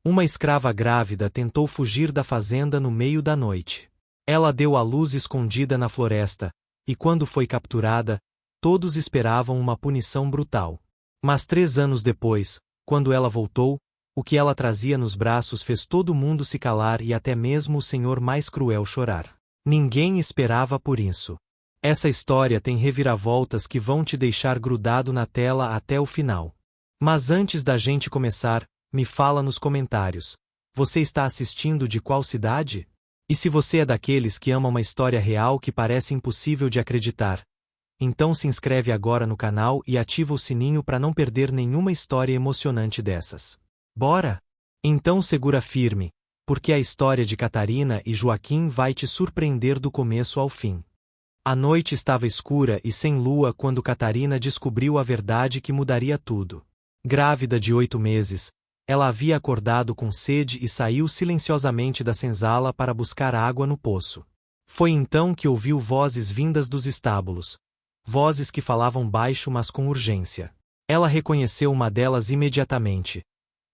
Uma escrava grávida tentou fugir da fazenda no meio da noite. Ela deu à luz escondida na floresta, e quando foi capturada, todos esperavam uma punição brutal. Mas 3 anos depois, quando ela voltou, o que ela trazia nos braços fez todo mundo se calar e até mesmo o senhor mais cruel chorar. Ninguém esperava por isso. Essa história tem reviravoltas que vão te deixar grudado na tela até o final. Mas antes da gente começar, me fala nos comentários. Você está assistindo de qual cidade? E se você é daqueles que ama uma história real que parece impossível de acreditar, então se inscreve agora no canal e ativa o sininho para não perder nenhuma história emocionante dessas. Bora? Então segura firme, porque a história de Catarina e Joaquim vai te surpreender do começo ao fim. A noite estava escura e sem lua quando Catarina descobriu a verdade que mudaria tudo. Grávida de 8 meses, ela havia acordado com sede e saiu silenciosamente da senzala para buscar água no poço. Foi então que ouviu vozes vindas dos estábulos. Vozes que falavam baixo mas com urgência. Ela reconheceu uma delas imediatamente.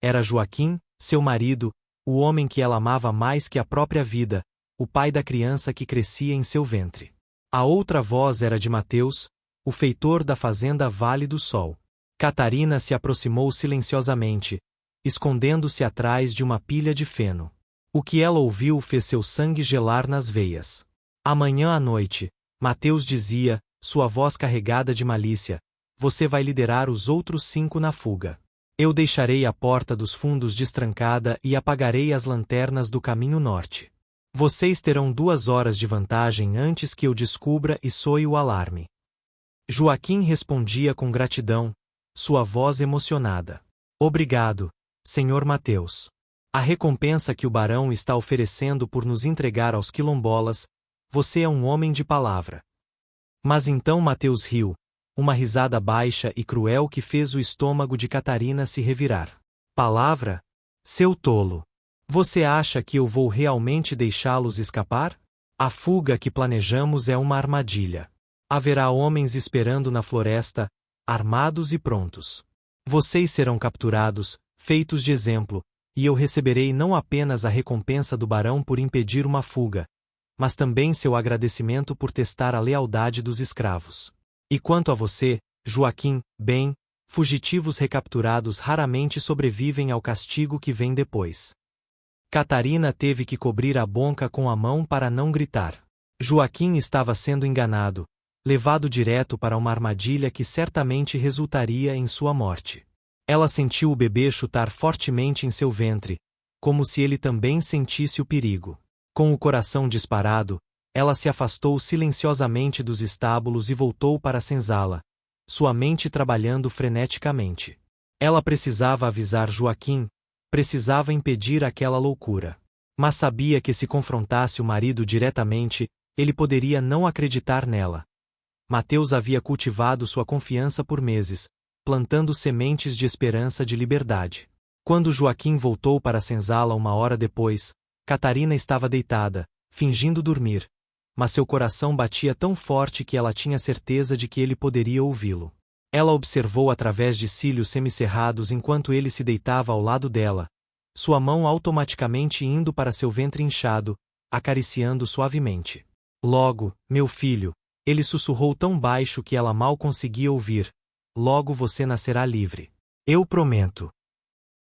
Era Joaquim, seu marido, o homem que ela amava mais que a própria vida, o pai da criança que crescia em seu ventre. A outra voz era de Mateus, o feitor da fazenda Vale do Sol. Catarina se aproximou silenciosamente, escondendo-se atrás de uma pilha de feno. O que ela ouviu fez seu sangue gelar nas veias. Amanhã à noite, Mateus dizia, sua voz carregada de malícia, você vai liderar os outros 5 na fuga. Eu deixarei a porta dos fundos destrancada e apagarei as lanternas do caminho norte. Vocês terão 2 horas de vantagem antes que eu descubra e soe o alarme. Joaquim respondia com gratidão, sua voz emocionada. Obrigado, senhor Mateus. A recompensa que o barão está oferecendo por nos entregar aos quilombolas, você é um homem de palavra. Mas então Mateus riu, uma risada baixa e cruel que fez o estômago de Catarina se revirar. Palavra? Seu tolo! Você acha que eu vou realmente deixá-los escapar? A fuga que planejamos é uma armadilha. Haverá homens esperando na floresta, armados e prontos. Vocês serão capturados, feitos de exemplo, e eu receberei não apenas a recompensa do barão por impedir uma fuga, mas também seu agradecimento por testar a lealdade dos escravos. E quanto a você, Joaquim, bem, fugitivos recapturados raramente sobrevivem ao castigo que vem depois. Catarina teve que cobrir a boca com a mão para não gritar. Joaquim estava sendo enganado, levado direto para uma armadilha que certamente resultaria em sua morte. Ela sentiu o bebê chutar fortemente em seu ventre, como se ele também sentisse o perigo. Com o coração disparado, ela se afastou silenciosamente dos estábulos e voltou para a senzala, sua mente trabalhando freneticamente. Ela precisava avisar Joaquim, precisava impedir aquela loucura. Mas sabia que se confrontasse o marido diretamente, ele poderia não acreditar nela. Mateus havia cultivado sua confiança por meses, plantando sementes de esperança de liberdade. Quando Joaquim voltou para a senzala 1 hora depois, Catarina estava deitada, fingindo dormir, mas seu coração batia tão forte que ela tinha certeza de que ele poderia ouvi-lo. Ela observou através de cílios semicerrados enquanto ele se deitava ao lado dela, sua mão automaticamente indo para seu ventre inchado, acariciando suavemente. Logo, meu filho, ele sussurrou tão baixo que ela mal conseguia ouvir, logo você nascerá livre. Eu prometo.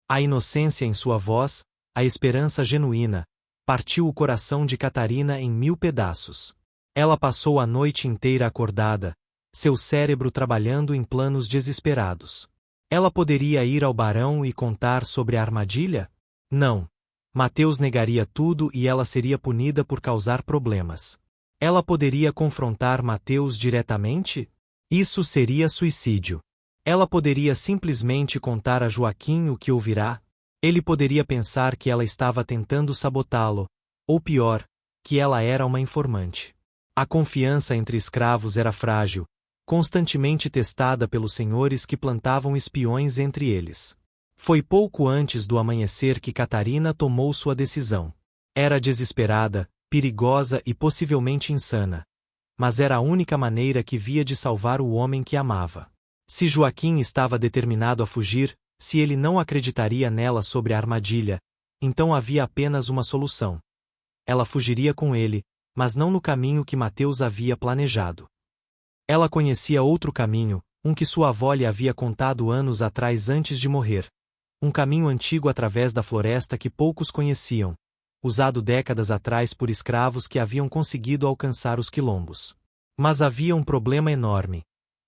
A inocência em sua voz, a esperança genuína, partiu o coração de Catarina em 1000 pedaços. Ela passou a noite inteira acordada, seu cérebro trabalhando em planos desesperados. Ela poderia ir ao barão e contar sobre a armadilha? Não. Mateus negaria tudo e ela seria punida por causar problemas. Ela poderia confrontar Mateus diretamente? Isso seria suicídio. Ela poderia simplesmente contar a Joaquim o que ouvirá? Ele poderia pensar que ela estava tentando sabotá-lo, ou pior, que ela era uma informante. A confiança entre escravos era frágil, constantemente testada pelos senhores que plantavam espiões entre eles. Foi pouco antes do amanhecer que Catarina tomou sua decisão. Era desesperada, perigosa e possivelmente insana, mas era a única maneira que via de salvar o homem que amava. Se Joaquim estava determinado a fugir, se ele não acreditaria nela sobre a armadilha, então havia apenas uma solução. Ela fugiria com ele, mas não no caminho que Mateus havia planejado. Ela conhecia outro caminho, um que sua avó lhe havia contado anos atrás antes de morrer. Um caminho antigo através da floresta que poucos conheciam, usado décadas atrás por escravos que haviam conseguido alcançar os quilombos. Mas havia um problema enorme.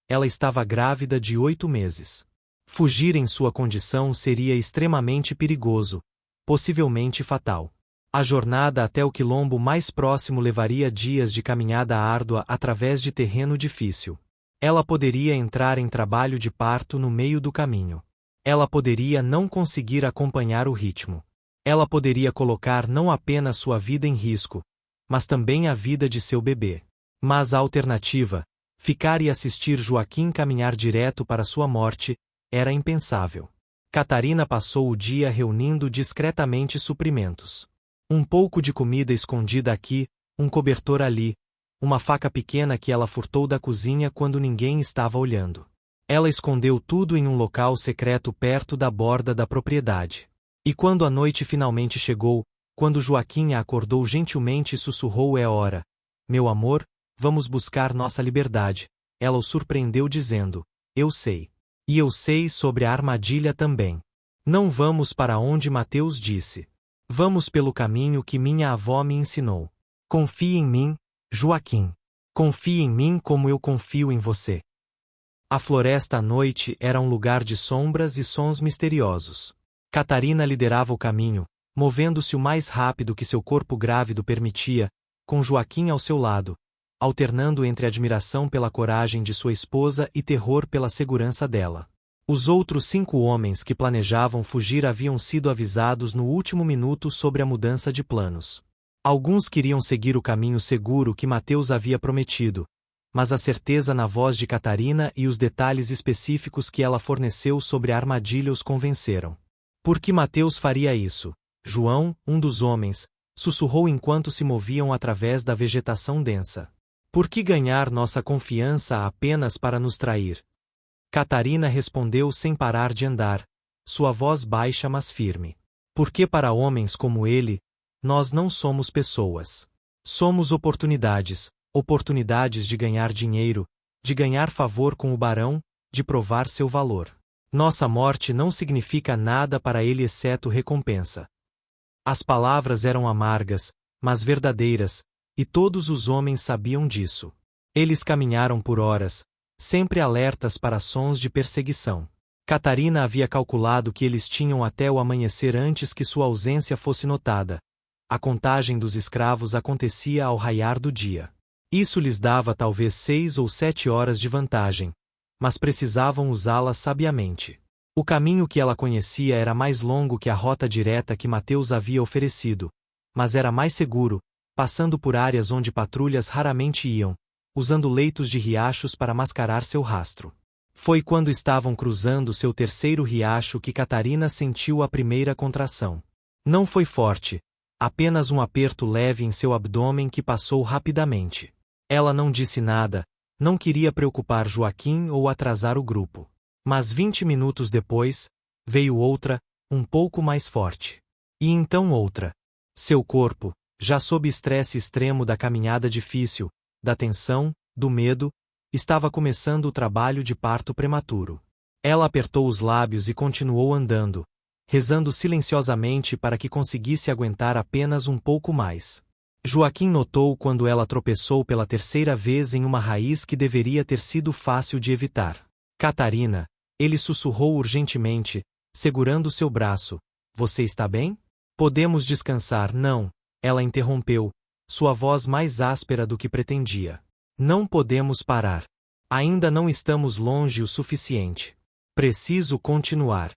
Ela estava grávida de 8 meses. Fugir em sua condição seria extremamente perigoso, possivelmente fatal. A jornada até o quilombo mais próximo levaria dias de caminhada árdua através de terreno difícil. Ela poderia entrar em trabalho de parto no meio do caminho. Ela poderia não conseguir acompanhar o ritmo. Ela poderia colocar não apenas sua vida em risco, mas também a vida de seu bebê. Mas a alternativa, ficar e assistir Joaquim caminhar direto para sua morte, era impensável. Catarina passou o dia reunindo discretamente suprimentos. Um pouco de comida escondida aqui, um cobertor ali, uma faca pequena que ela furtou da cozinha quando ninguém estava olhando. Ela escondeu tudo em um local secreto perto da borda da propriedade. E quando a noite finalmente chegou, quando Joaquim a acordou gentilmente e sussurrou: "É hora, meu amor, vamos buscar nossa liberdade", ela o surpreendeu dizendo: "Eu sei. E eu sei sobre a armadilha também. Não vamos para onde Mateus disse. Vamos pelo caminho que minha avó me ensinou. Confie em mim, Joaquim. Confie em mim como eu confio em você." A floresta à noite era um lugar de sombras e sons misteriosos. Catarina liderava o caminho, movendo-se o mais rápido que seu corpo grávido permitia, com Joaquim ao seu lado, alternando entre admiração pela coragem de sua esposa e terror pela segurança dela. Os outros 5 homens que planejavam fugir haviam sido avisados no último minuto sobre a mudança de planos. Alguns queriam seguir o caminho seguro que Mateus havia prometido, mas a certeza na voz de Catarina e os detalhes específicos que ela forneceu sobre a armadilha os convenceram. Por que Mateus faria isso? João, um dos homens, sussurrou enquanto se moviam através da vegetação densa. Por que ganhar nossa confiança apenas para nos trair? Catarina respondeu sem parar de andar, sua voz baixa mas firme. Porque para homens como ele, nós não somos pessoas. Somos oportunidades, oportunidades de ganhar dinheiro, de ganhar favor com o barão, de provar seu valor. Nossa morte não significa nada para ele exceto recompensa. As palavras eram amargas, mas verdadeiras, e todos os homens sabiam disso. Eles caminharam por horas, sempre alertas para sons de perseguição. Catarina havia calculado que eles tinham até o amanhecer antes que sua ausência fosse notada. A contagem dos escravos acontecia ao raiar do dia. Isso lhes dava talvez 6 ou 7 horas de vantagem, mas precisavam usá-las sabiamente. O caminho que ela conhecia era mais longo que a rota direta que Mateus havia oferecido, mas era mais seguro, passando por áreas onde patrulhas raramente iam, usando leitos de riachos para mascarar seu rastro. Foi quando estavam cruzando seu terceiro riacho que Catarina sentiu a primeira contração. Não foi forte, apenas um aperto leve em seu abdômen que passou rapidamente. Ela não disse nada, não queria preocupar Joaquim ou atrasar o grupo. Mas 20 minutos depois, veio outra, um pouco mais forte. E então outra. Seu corpo, já sob estresse extremo da caminhada difícil, da tensão, do medo, estava começando o trabalho de parto prematuro. Ela apertou os lábios e continuou andando, rezando silenciosamente para que conseguisse aguentar apenas um pouco mais. Joaquim notou quando ela tropeçou pela terceira vez em uma raiz que deveria ter sido fácil de evitar. Catarina, ele sussurrou urgentemente, segurando seu braço. Você está bem? Podemos descansar. Não, ela interrompeu, sua voz mais áspera do que pretendia. Não podemos parar. Ainda não estamos longe o suficiente. Preciso continuar.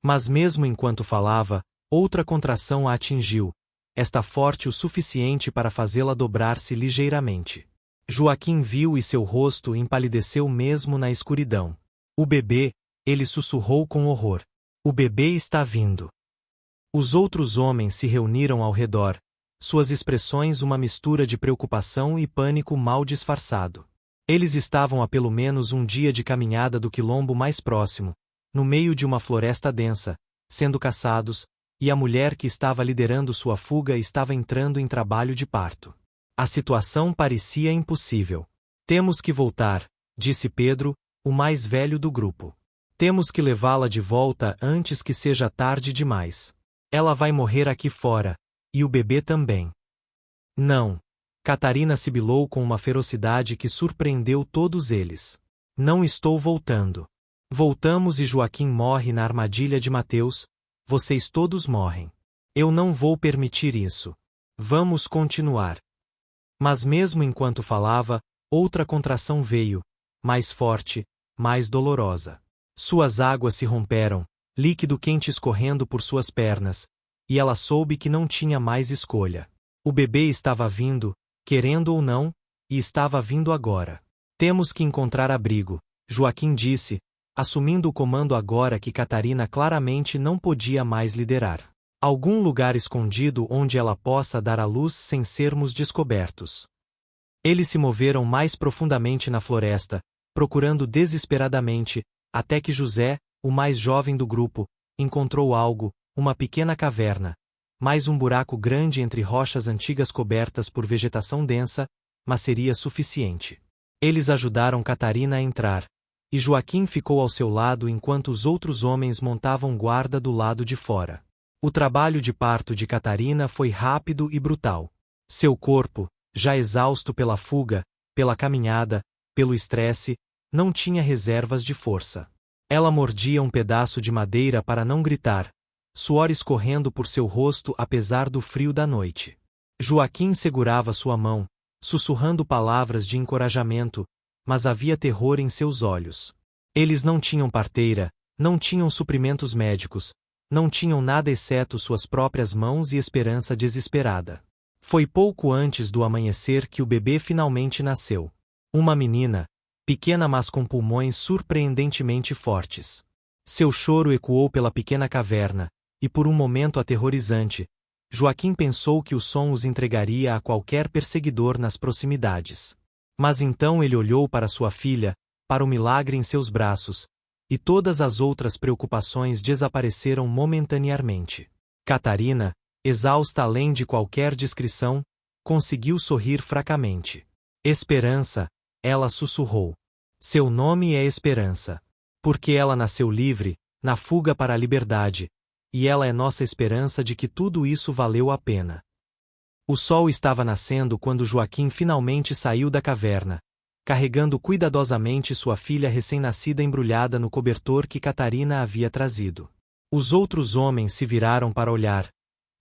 Mas mesmo enquanto falava, outra contração a atingiu, esta forte o suficiente para fazê-la dobrar-se ligeiramente. Joaquim viu e seu rosto empalideceu mesmo na escuridão. O bebê, ele sussurrou com horror. O bebê está vindo. Os outros homens se reuniram ao redor, suas expressões uma mistura de preocupação e pânico mal disfarçado. Eles estavam a pelo menos um dia de caminhada do quilombo mais próximo, no meio de uma floresta densa, sendo caçados, e a mulher que estava liderando sua fuga estava entrando em trabalho de parto. A situação parecia impossível. Temos que voltar, disse Pedro, o mais velho do grupo. Temos que levá-la de volta antes que seja tarde demais. Ela vai morrer aqui fora, e o bebê também. Não. Catarina sibilou com uma ferocidade que surpreendeu todos eles. Não estou voltando. Voltamos e Joaquim morre na armadilha de Mateus, vocês todos morrem. Eu não vou permitir isso. Vamos continuar. Mas mesmo enquanto falava, outra contração veio, mais forte, mais dolorosa. Suas águas se romperam, líquido quente escorrendo por suas pernas, e ela soube que não tinha mais escolha. O bebê estava vindo, querendo ou não, e estava vindo agora. Temos que encontrar abrigo, Joaquim disse, assumindo o comando agora que Catarina claramente não podia mais liderar. Algum lugar escondido onde ela possa dar à luz sem sermos descobertos. Eles se moveram mais profundamente na floresta, procurando desesperadamente, até que José, o mais jovem do grupo, encontrou algo, uma pequena caverna, mais um buraco grande entre rochas antigas cobertas por vegetação densa, mas seria suficiente. Eles ajudaram Catarina a entrar, e Joaquim ficou ao seu lado enquanto os outros homens montavam guarda do lado de fora. O trabalho de parto de Catarina foi rápido e brutal. Seu corpo, já exausto pela fuga, pela caminhada, pelo estresse, não tinha reservas de força. Ela mordia um pedaço de madeira para não gritar, suor escorrendo por seu rosto apesar do frio da noite. Joaquim segurava sua mão, sussurrando palavras de encorajamento, mas havia terror em seus olhos. Eles não tinham parteira, não tinham suprimentos médicos, não tinham nada exceto suas próprias mãos e esperança desesperada. Foi pouco antes do amanhecer que o bebê finalmente nasceu. Uma menina, pequena mas com pulmões surpreendentemente fortes. Seu choro ecoou pela pequena caverna, e por um momento aterrorizante, Joaquim pensou que o som os entregaria a qualquer perseguidor nas proximidades. Mas então ele olhou para sua filha, para o milagre em seus braços, e todas as outras preocupações desapareceram momentaneamente. Catarina, exausta além de qualquer descrição, conseguiu sorrir fracamente. Esperança, ela sussurrou. Seu nome é Esperança. Porque ela nasceu livre, na fuga para a liberdade, e ela é nossa esperança de que tudo isso valeu a pena. O sol estava nascendo quando Joaquim finalmente saiu da caverna, carregando cuidadosamente sua filha recém-nascida embrulhada no cobertor que Catarina havia trazido. Os outros homens se viraram para olhar,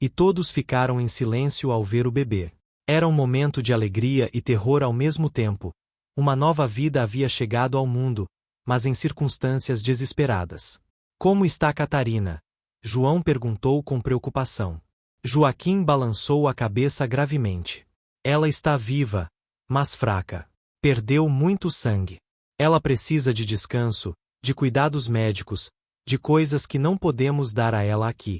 e todos ficaram em silêncio ao ver o bebê. Era um momento de alegria e terror ao mesmo tempo. Uma nova vida havia chegado ao mundo, mas em circunstâncias desesperadas. Como está Catarina? João perguntou com preocupação. Joaquim balançou a cabeça gravemente. Ela está viva, mas fraca. Perdeu muito sangue. Ela precisa de descanso, de cuidados médicos, de coisas que não podemos dar a ela aqui.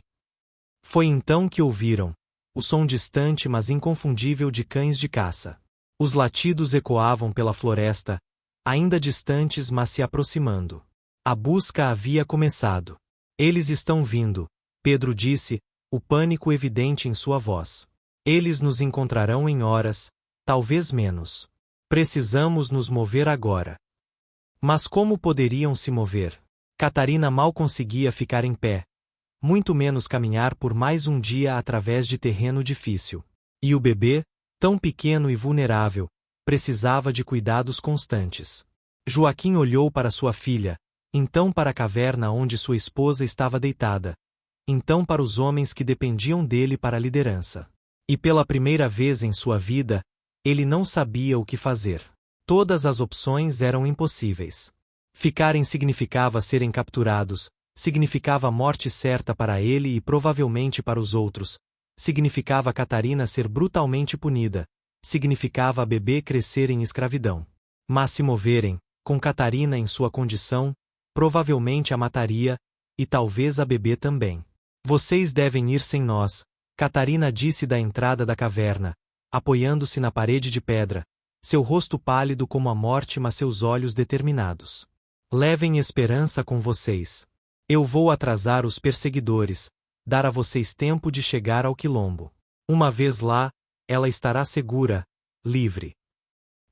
Foi então que ouviram o som distante mas inconfundível de cães de caça. Os latidos ecoavam pela floresta, ainda distantes mas se aproximando. A busca havia começado. Eles estão vindo, Pedro disse, o pânico evidente em sua voz. Eles nos encontrarão em horas, talvez menos. Precisamos nos mover agora. Mas como poderiam se mover? Catarina mal conseguia ficar em pé, muito menos caminhar por mais um dia através de terreno difícil. E o bebê, tão pequeno e vulnerável, precisava de cuidados constantes. Joaquim olhou para sua filha, então para a caverna onde sua esposa estava deitada, então para os homens que dependiam dele para a liderança. E pela primeira vez em sua vida, ele não sabia o que fazer. Todas as opções eram impossíveis. Ficarem significava serem capturados, significava morte certa para ele e provavelmente para os outros, significava Catarina ser brutalmente punida, significava a bebê crescer em escravidão. Mas se moverem, com Catarina em sua condição, provavelmente a mataria, e talvez a bebê também. Vocês devem ir sem nós, Catarina disse da entrada da caverna, apoiando-se na parede de pedra, seu rosto pálido como a morte mas seus olhos determinados. Levem esperança com vocês. Eu vou atrasar os perseguidores, dar a vocês tempo de chegar ao quilombo. Uma vez lá, ela estará segura, livre.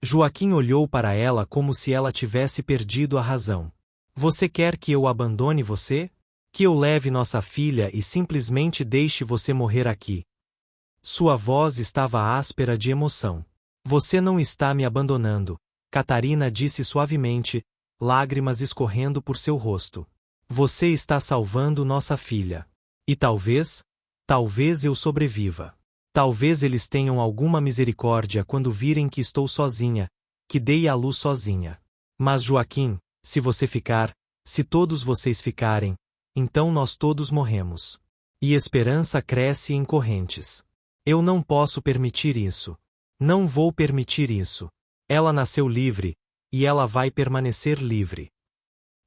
Joaquim olhou para ela como se ela tivesse perdido a razão. Você quer que eu abandone você? Que eu leve nossa filha e simplesmente deixe você morrer aqui? Sua voz estava áspera de emoção. Você não está me abandonando, Catarina disse suavemente, lágrimas escorrendo por seu rosto. Você está salvando nossa filha. E talvez eu sobreviva. Talvez eles tenham alguma misericórdia quando virem que estou sozinha, que dei à luz sozinha. Mas Joaquim, se você ficar, se todos vocês ficarem, então nós todos morremos. E esperança cresce em correntes. Eu não posso permitir isso. Não vou permitir isso. Ela nasceu livre, e ela vai permanecer livre.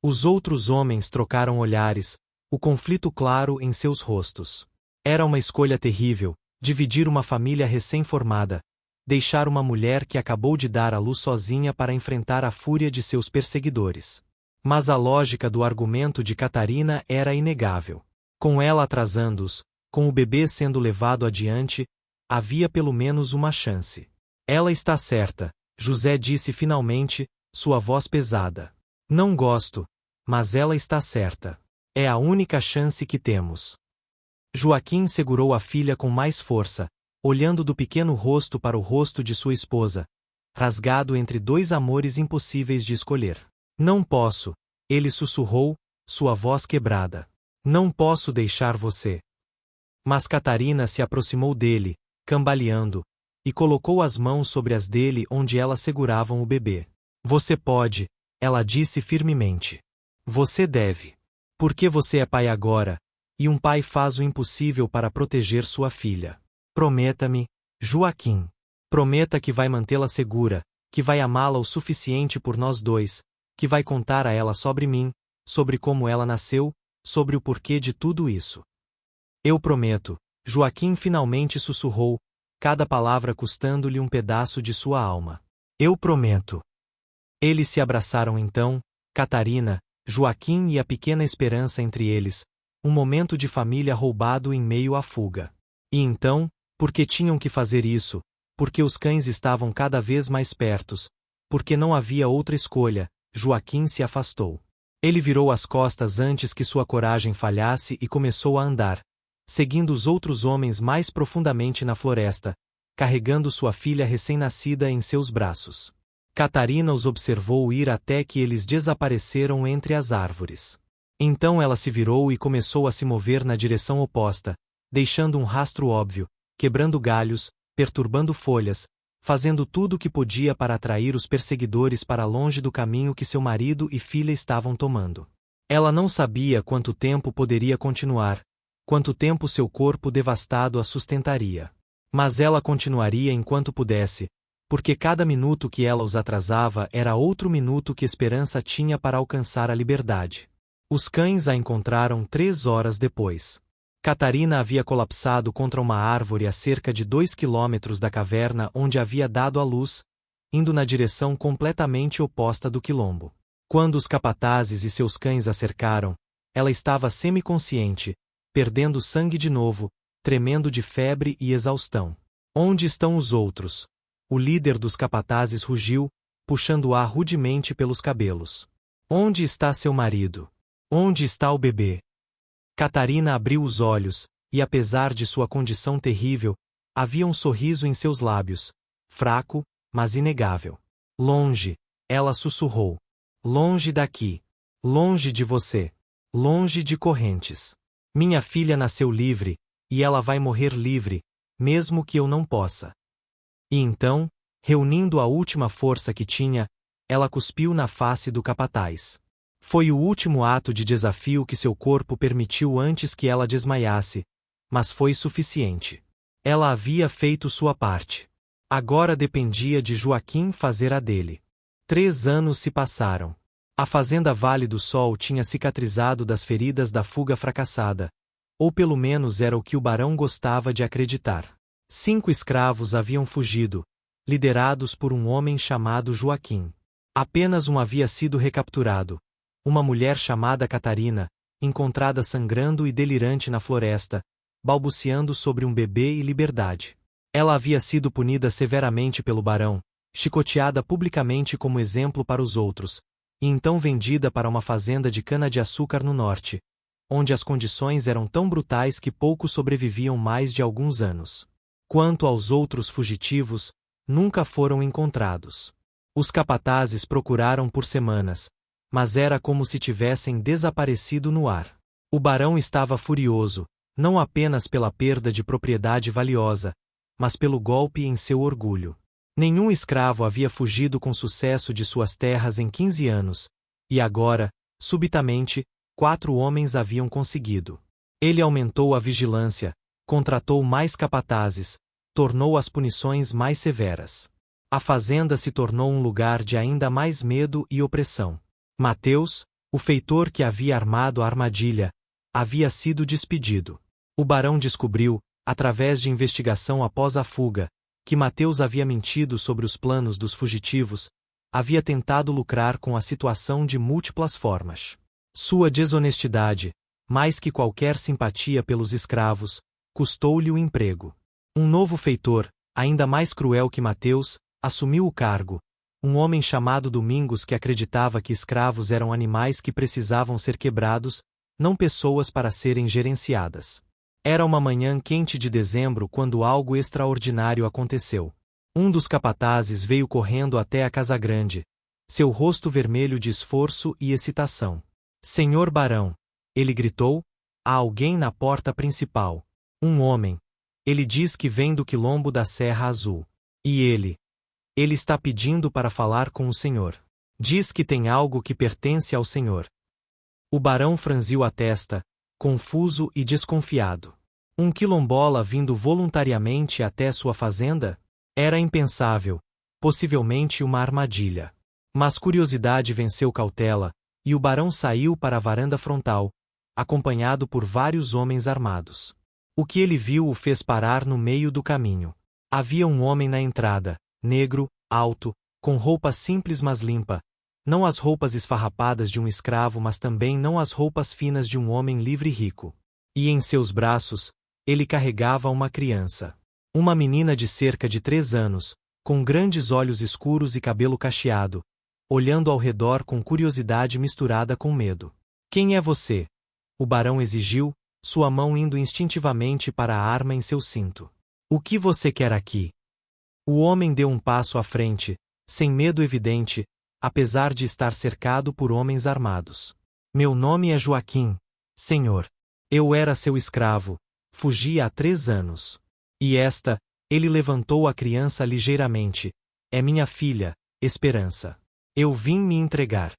Os outros homens trocaram olhares, o conflito claro em seus rostos. Era uma escolha terrível, dividir uma família recém-formada, deixar uma mulher que acabou de dar à luz sozinha para enfrentar a fúria de seus perseguidores. Mas a lógica do argumento de Catarina era inegável. Com ela atrasando-os, com o bebê sendo levado adiante, havia pelo menos uma chance. Ela está certa, José disse finalmente, sua voz pesada. Não gosto, mas ela está certa. É a única chance que temos. Joaquim segurou a filha com mais força, olhando do pequeno rosto para o rosto de sua esposa, rasgado entre dois amores impossíveis de escolher. Não posso, ele sussurrou, sua voz quebrada. Não posso deixar você. Mas Catarina se aproximou dele, cambaleando, e colocou as mãos sobre as dele onde elas seguravam o bebê. Você pode, ela disse firmemente. Você deve. Porque você é pai agora, e um pai faz o impossível para proteger sua filha. Prometa-me, Joaquim. Prometa que vai mantê-la segura, que vai amá-la o suficiente por nós dois, que vai contar a ela sobre mim, sobre como ela nasceu, sobre o porquê de tudo isso. Eu prometo, Joaquim finalmente sussurrou, cada palavra custando-lhe um pedaço de sua alma. Eu prometo. Eles se abraçaram então, Catarina, Joaquim e a pequena Esperança entre eles, um momento de família roubado em meio à fuga. E então, porque tinham que fazer isso, porque os cães estavam cada vez mais pertos, porque não havia outra escolha, Joaquim se afastou. Ele virou as costas antes que sua coragem falhasse e começou a andar, seguindo os outros homens mais profundamente na floresta, carregando sua filha recém-nascida em seus braços. Catarina os observou ir até que eles desapareceram entre as árvores. Então ela se virou e começou a se mover na direção oposta, deixando um rastro óbvio, quebrando galhos, perturbando folhas, fazendo tudo o que podia para atrair os perseguidores para longe do caminho que seu marido e filha estavam tomando. Ela não sabia quanto tempo poderia continuar, quanto tempo seu corpo devastado a sustentaria. Mas ela continuaria enquanto pudesse, porque cada minuto que ela os atrasava era outro minuto que Esperança tinha para alcançar a liberdade. Os cães a encontraram 3 horas depois. Catarina havia colapsado contra uma árvore a cerca de 2 quilômetros da caverna onde havia dado à luz, indo na direção completamente oposta do quilombo. Quando os capatazes e seus cães a cercaram, ela estava semiconsciente, perdendo sangue de novo, tremendo de febre e exaustão. Onde estão os outros? O líder dos capatazes rugiu, puxando-a rudemente pelos cabelos. Onde está seu marido? Onde está o bebê? Catarina abriu os olhos, e apesar de sua condição terrível, havia um sorriso em seus lábios, fraco, mas inegável. Longe, ela sussurrou. Longe daqui. Longe de você. Longe de correntes. Minha filha nasceu livre, e ela vai morrer livre, mesmo que eu não possa. E então, reunindo a última força que tinha, ela cuspiu na face do capataz. Foi o último ato de desafio que seu corpo permitiu antes que ela desmaiasse, mas foi suficiente. Ela havia feito sua parte. Agora dependia de Joaquim fazer a dele. 3 anos se passaram. A fazenda Vale do Sol tinha cicatrizado das feridas da fuga fracassada, ou pelo menos era o que o barão gostava de acreditar. 5 escravos haviam fugido, liderados por um homem chamado Joaquim. Apenas um havia sido recapturado, uma mulher chamada Catarina, encontrada sangrando e delirante na floresta, balbuciando sobre um bebê e liberdade. Ela havia sido punida severamente pelo barão, chicoteada publicamente como exemplo para os outros, e então vendida para uma fazenda de cana-de-açúcar no norte, onde as condições eram tão brutais que poucos sobreviviam mais de alguns anos. Quanto aos outros fugitivos, nunca foram encontrados. Os capatazes procuraram por semanas, mas era como se tivessem desaparecido no ar. O barão estava furioso, não apenas pela perda de propriedade valiosa, mas pelo golpe em seu orgulho. Nenhum escravo havia fugido com sucesso de suas terras em 15 anos, e agora, subitamente, 4 homens haviam conseguido. Ele aumentou a vigilância, contratou mais capatazes, tornou as punições mais severas. A fazenda se tornou um lugar de ainda mais medo e opressão. Mateus, o feitor que havia armado a armadilha, havia sido despedido. O barão descobriu, através de investigação após a fuga, que Mateus havia mentido sobre os planos dos fugitivos, havia tentado lucrar com a situação de múltiplas formas. Sua desonestidade, mais que qualquer simpatia pelos escravos, custou-lhe o emprego. Um novo feitor, ainda mais cruel que Mateus, assumiu o cargo, um homem chamado Domingos que acreditava que escravos eram animais que precisavam ser quebrados, não pessoas para serem gerenciadas. Era uma manhã quente de dezembro quando algo extraordinário aconteceu. Um dos capatazes veio correndo até a casa grande, seu rosto vermelho de esforço e excitação. Senhor barão, ele gritou, há alguém na porta principal. Um homem. Ele diz que vem do quilombo da Serra Azul. E ele está pedindo para falar com o senhor. Diz que tem algo que pertence ao senhor. O barão franziu a testa, confuso e desconfiado. Um quilombola vindo voluntariamente até sua fazenda? Era impensável, possivelmente uma armadilha. Mas curiosidade venceu cautela, e o barão saiu para a varanda frontal, acompanhado por vários homens armados. O que ele viu o fez parar no meio do caminho. Havia um homem na entrada, negro, alto, com roupa simples mas limpa, não as roupas esfarrapadas de um escravo mas também não as roupas finas de um homem livre e rico. E em seus braços, ele carregava uma criança. Uma menina de cerca de 3 anos, com grandes olhos escuros e cabelo cacheado, olhando ao redor com curiosidade misturada com medo. Quem é você? O barão exigiu, sua mão indo instintivamente para a arma em seu cinto. O que você quer aqui? O homem deu um passo à frente, sem medo evidente, apesar de estar cercado por homens armados. Meu nome é Joaquim, senhor. Eu era seu escravo, fugi há 3 anos. E esta, ele levantou a criança ligeiramente, é minha filha, Esperança. Eu vim me entregar.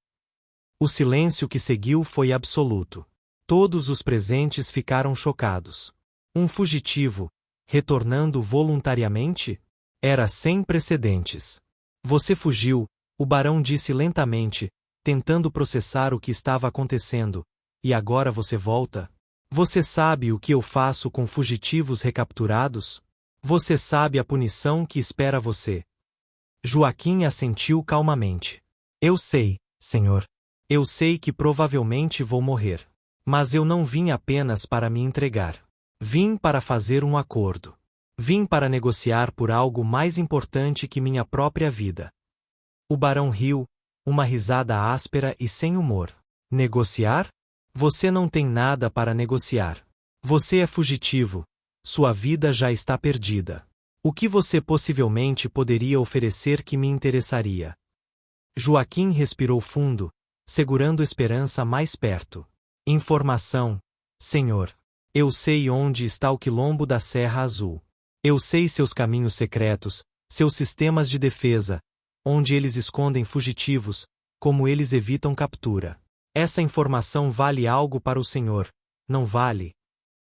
O silêncio que seguiu foi absoluto. Todos os presentes ficaram chocados. Um fugitivo, retornando voluntariamente? Era sem precedentes. Você fugiu, o barão disse lentamente, tentando processar o que estava acontecendo, e agora você volta? Você sabe o que eu faço com fugitivos recapturados? Você sabe a punição que espera você? Joaquim assentiu calmamente. Eu sei, senhor. Eu sei que provavelmente vou morrer. Mas eu não vim apenas para me entregar. Vim para fazer um acordo. Vim para negociar por algo mais importante que minha própria vida. O barão riu, uma risada áspera e sem humor. Negociar? Você não tem nada para negociar. Você é fugitivo. Sua vida já está perdida. O que você possivelmente poderia oferecer que me interessaria? Joaquim respirou fundo, segurando Esperança mais perto. Informação, senhor. Eu sei onde está o quilombo da Serra Azul. Eu sei seus caminhos secretos, seus sistemas de defesa, onde eles escondem fugitivos, como eles evitam captura. Essa informação vale algo para o senhor, não vale?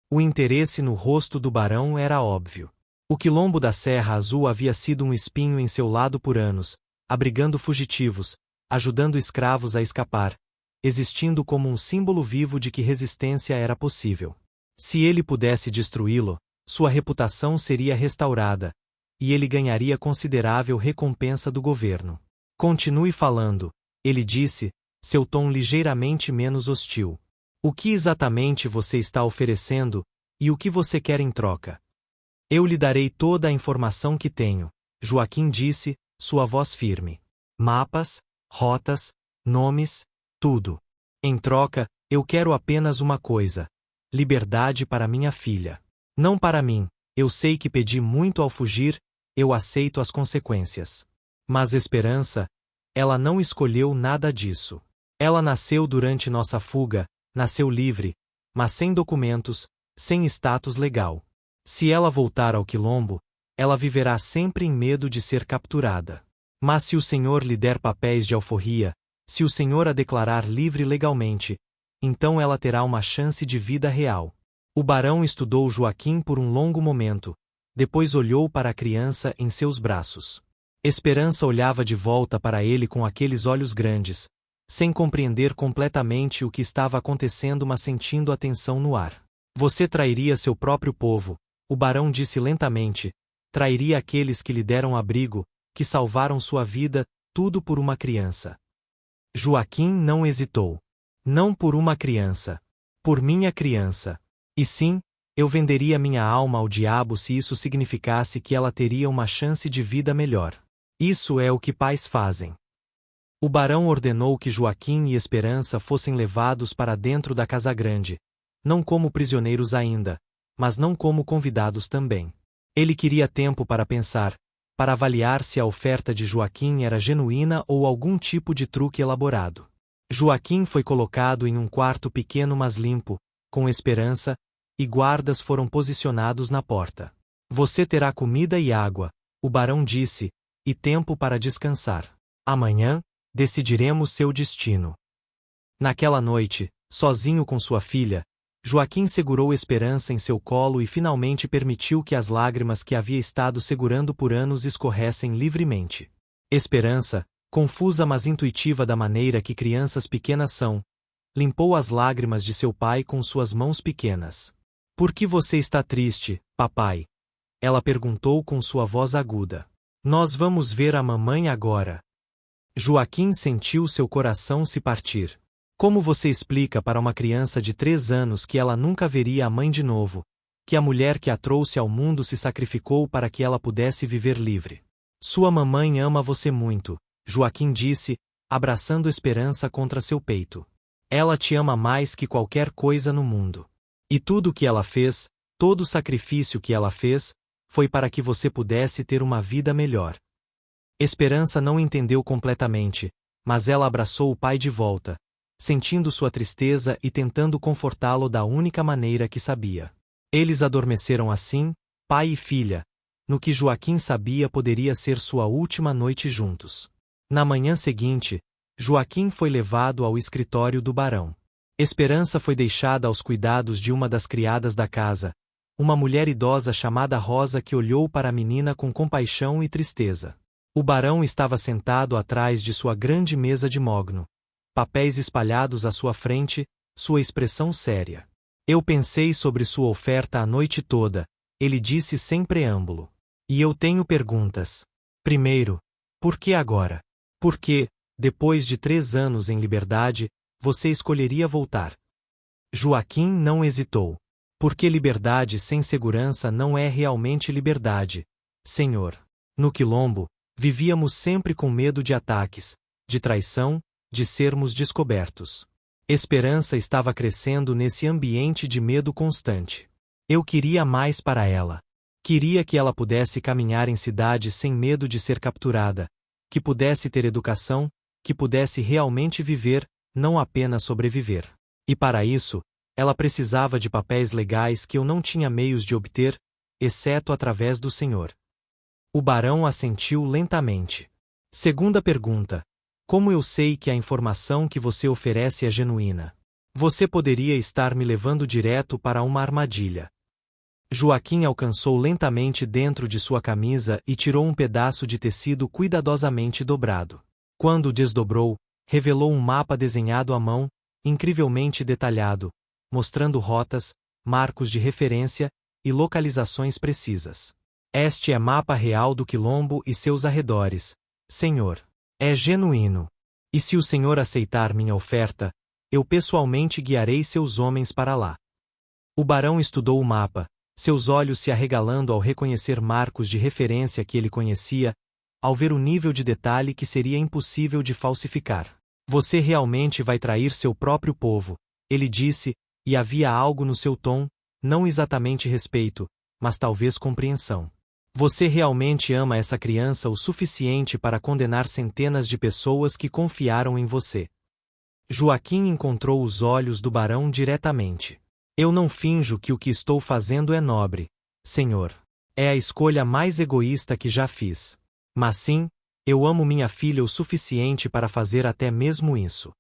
O interesse no rosto do barão era óbvio. O quilombo da Serra Azul havia sido um espinho em seu lado por anos, abrigando fugitivos, ajudando escravos a escapar, existindo como um símbolo vivo de que resistência era possível. Se ele pudesse destruí-lo, sua reputação seria restaurada, e ele ganharia considerável recompensa do governo. Continue falando, ele disse, seu tom ligeiramente menos hostil. O que exatamente você está oferecendo, e o que você quer em troca? Eu lhe darei toda a informação que tenho, Joaquim disse, sua voz firme. Mapas, rotas, nomes, tudo. Em troca, eu quero apenas uma coisa: liberdade para minha filha. Não para mim, eu sei que pedi muito ao fugir, eu aceito as consequências. Mas Esperança, ela não escolheu nada disso. Ela nasceu durante nossa fuga, nasceu livre, mas sem documentos, sem status legal. Se ela voltar ao quilombo, ela viverá sempre em medo de ser capturada. Mas se o Senhor lhe der papéis de alforria, se o Senhor a declarar livre legalmente, então ela terá uma chance de vida real. O barão estudou Joaquim por um longo momento, depois olhou para a criança em seus braços. Esperança olhava de volta para ele com aqueles olhos grandes, sem compreender completamente o que estava acontecendo, mas sentindo a tensão no ar. Você trairia seu próprio povo, o barão disse lentamente, trairia aqueles que lhe deram abrigo, que salvaram sua vida, tudo por uma criança. Joaquim não hesitou. Não por uma criança. Por minha criança. E sim, eu venderia minha alma ao diabo se isso significasse que ela teria uma chance de vida melhor. Isso é o que pais fazem. O barão ordenou que Joaquim e Esperança fossem levados para dentro da casa grande, não como prisioneiros ainda, mas não como convidados também. Ele queria tempo para pensar, para avaliar se a oferta de Joaquim era genuína ou algum tipo de truque elaborado. Joaquim foi colocado em um quarto pequeno mas limpo, com Esperança, e guardas foram posicionados na porta. Você terá comida e água, o barão disse, e tempo para descansar. Amanhã, decidiremos seu destino. Naquela noite, sozinho com sua filha, Joaquim segurou Esperança em seu colo e finalmente permitiu que as lágrimas que havia estado segurando por anos escorressem livremente. Esperança, confusa mas intuitiva da maneira que crianças pequenas são, limpou as lágrimas de seu pai com suas mãos pequenas. Por que você está triste, papai? Ela perguntou com sua voz aguda. Nós vamos ver a mamãe agora. Joaquim sentiu seu coração se partir. Como você explica para uma criança de 3 anos que ela nunca veria a mãe de novo, que a mulher que a trouxe ao mundo se sacrificou para que ela pudesse viver livre? Sua mamãe ama você muito, Joaquim disse, abraçando Esperança contra seu peito. Ela te ama mais que qualquer coisa no mundo. E tudo o que ela fez, todo o sacrifício que ela fez, foi para que você pudesse ter uma vida melhor. Esperança não entendeu completamente, mas ela abraçou o pai de volta, sentindo sua tristeza e tentando confortá-lo da única maneira que sabia. Eles adormeceram assim, pai e filha, no que Joaquim sabia poderia ser sua última noite juntos. Na manhã seguinte, Joaquim foi levado ao escritório do barão. Esperança foi deixada aos cuidados de uma das criadas da casa, uma mulher idosa chamada Rosa que olhou para a menina com compaixão e tristeza. O barão estava sentado atrás de sua grande mesa de mogno, papéis espalhados à sua frente, sua expressão séria. Eu pensei sobre sua oferta a noite toda, ele disse sem preâmbulo. E eu tenho perguntas. Primeiro, por que agora? Por que, depois de 3 anos em liberdade, você escolheria voltar? Joaquim não hesitou. Porque liberdade sem segurança não é realmente liberdade, senhor. No quilombo, vivíamos sempre com medo de ataques, de traição, de sermos descobertos. Esperança estava crescendo nesse ambiente de medo constante. Eu queria mais para ela. Queria que ela pudesse caminhar em cidade sem medo de ser capturada, que pudesse ter educação, que pudesse realmente viver, não apenas sobreviver. E para isso, ela precisava de papéis legais que eu não tinha meios de obter, exceto através do Senhor. O barão assentiu lentamente. Segunda pergunta. Como eu sei que a informação que você oferece é genuína? Você poderia estar me levando direto para uma armadilha. Joaquim alcançou lentamente dentro de sua camisa e tirou um pedaço de tecido cuidadosamente dobrado. Quando o desdobrou, revelou um mapa desenhado à mão, incrivelmente detalhado, mostrando rotas, marcos de referência e localizações precisas. Este é mapa real do quilombo e seus arredores, senhor. É genuíno. E se o senhor aceitar minha oferta, eu pessoalmente guiarei seus homens para lá. O barão estudou o mapa, seus olhos se arregalando ao reconhecer marcos de referência que ele conhecia, ao ver o nível de detalhe que seria impossível de falsificar. Você realmente vai trair seu próprio povo, ele disse, e havia algo no seu tom, não exatamente respeito, mas talvez compreensão. Você realmente ama essa criança o suficiente para condenar centenas de pessoas que confiaram em você. Joaquim encontrou os olhos do barão diretamente. Eu não finjo que o que estou fazendo é nobre, senhor. É a escolha mais egoísta que já fiz. Mas sim, eu amo minha filha o suficiente para fazer até mesmo isso.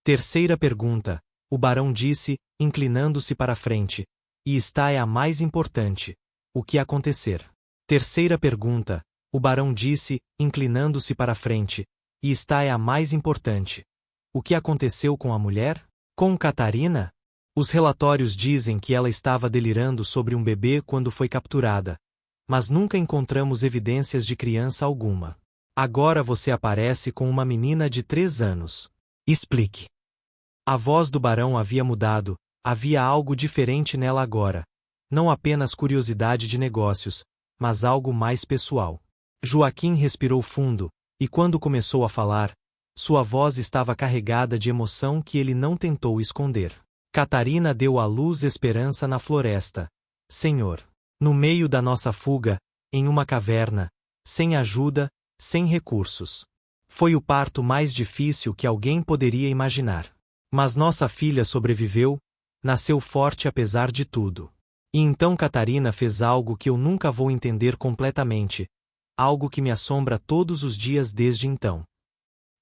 Terceira pergunta, o barão disse, inclinando-se para a frente. E esta é a mais importante. O que acontecer? Terceira pergunta, o barão disse, inclinando-se para a frente. E esta é a mais importante. O que aconteceu com a mulher? Com Catarina? Os relatórios dizem que ela estava delirando sobre um bebê quando foi capturada. Mas nunca encontramos evidências de criança alguma. Agora você aparece com uma menina de 3 anos. Explique. A voz do barão havia mudado, havia algo diferente nela agora. Não apenas curiosidade de negócios, mas algo mais pessoal. Joaquim respirou fundo, e quando começou a falar, sua voz estava carregada de emoção que ele não tentou esconder. Catarina deu à luz esperança na floresta. Senhor. No meio da nossa fuga, em uma caverna, sem ajuda, sem recursos. Foi o parto mais difícil que alguém poderia imaginar. Mas nossa filha sobreviveu, nasceu forte apesar de tudo. E então Catarina fez algo que eu nunca vou entender completamente, algo que me assombra todos os dias desde então.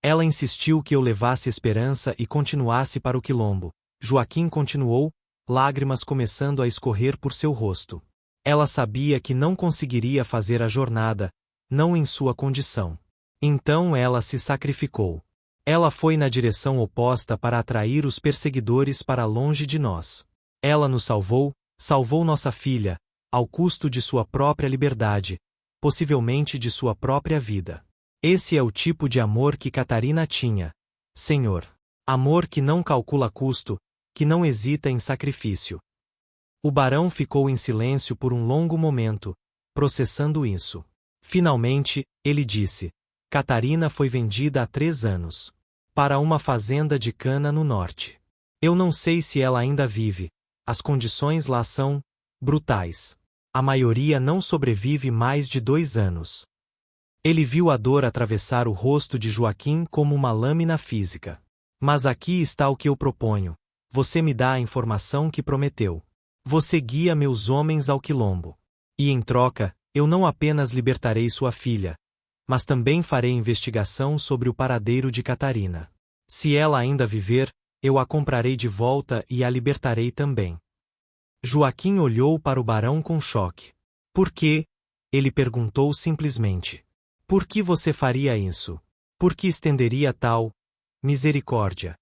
Ela insistiu que eu levasse esperança e continuasse para o quilombo. Joaquim continuou, lágrimas começando a escorrer por seu rosto. Ela sabia que não conseguiria fazer a jornada, não em sua condição. Então ela se sacrificou. Ela foi na direção oposta para atrair os perseguidores para longe de nós. Ela nos salvou, salvou nossa filha, ao custo de sua própria liberdade, possivelmente de sua própria vida. Esse é o tipo de amor que Catarina tinha, Senhor. Amor que não calcula custo, que não hesita em sacrifício. O barão ficou em silêncio por um longo momento, processando isso. Finalmente, ele disse: Catarina foi vendida há 3 anos. Para uma fazenda de cana no norte. Eu não sei se ela ainda vive. As condições lá são brutais. A maioria não sobrevive mais de 2 anos. Ele viu a dor atravessar o rosto de Joaquim como uma lâmina física. Mas aqui está o que eu proponho. Você me dá a informação que prometeu. Você guia meus homens ao quilombo. E em troca, eu não apenas libertarei sua filha, mas também farei investigação sobre o paradeiro de Catarina. Se ela ainda viver, eu a comprarei de volta e a libertarei também. Joaquim olhou para o barão com choque. Por quê? Ele perguntou simplesmente. Por que você faria isso? Por que estenderia tal misericórdia?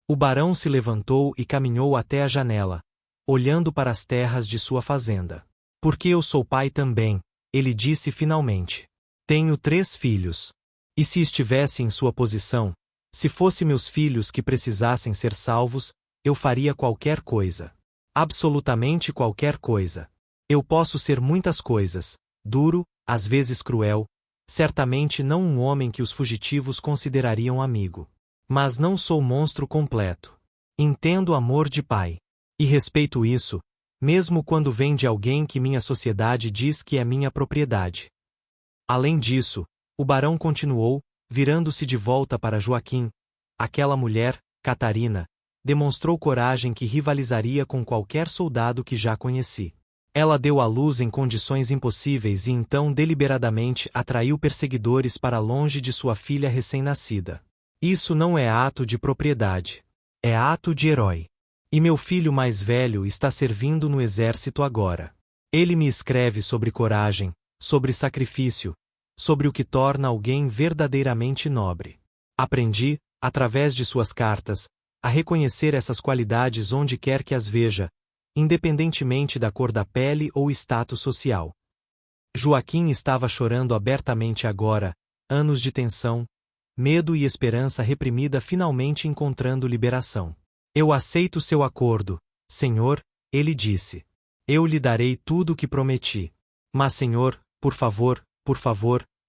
O barão se levantou e caminhou até a janela, olhando para as terras de sua fazenda. Porque eu sou pai também, ele disse finalmente. Tenho 3 filhos. E se estivesse em sua posição, se fosse meus filhos que precisassem ser salvos, eu faria qualquer coisa. Absolutamente qualquer coisa. Eu posso ser muitas coisas, duro, às vezes cruel, certamente não um homem que os fugitivos considerariam amigo. Mas não sou monstro completo. Entendo amor de pai. E respeito isso, mesmo quando vem de alguém que minha sociedade diz que é minha propriedade. Além disso, o barão continuou, virando-se de volta para Joaquim. Aquela mulher, Catarina, demonstrou coragem que rivalizaria com qualquer soldado que já conheci. Ela deu à luz em condições impossíveis e então deliberadamente atraiu perseguidores para longe de sua filha recém-nascida. Isso não é ato de propriedade. É ato de herói. E meu filho mais velho está servindo no exército agora. Ele me escreve sobre coragem, sobre sacrifício, sobre o que torna alguém verdadeiramente nobre. Aprendi, através de suas cartas, a reconhecer essas qualidades onde quer que as veja, independentemente da cor da pele ou status social. Joaquim estava chorando abertamente agora, anos de tensão, medo e esperança reprimida finalmente encontrando liberação. Eu aceito seu acordo, Senhor, ele disse. Eu lhe darei tudo o que prometi. Mas, Senhor, por favor,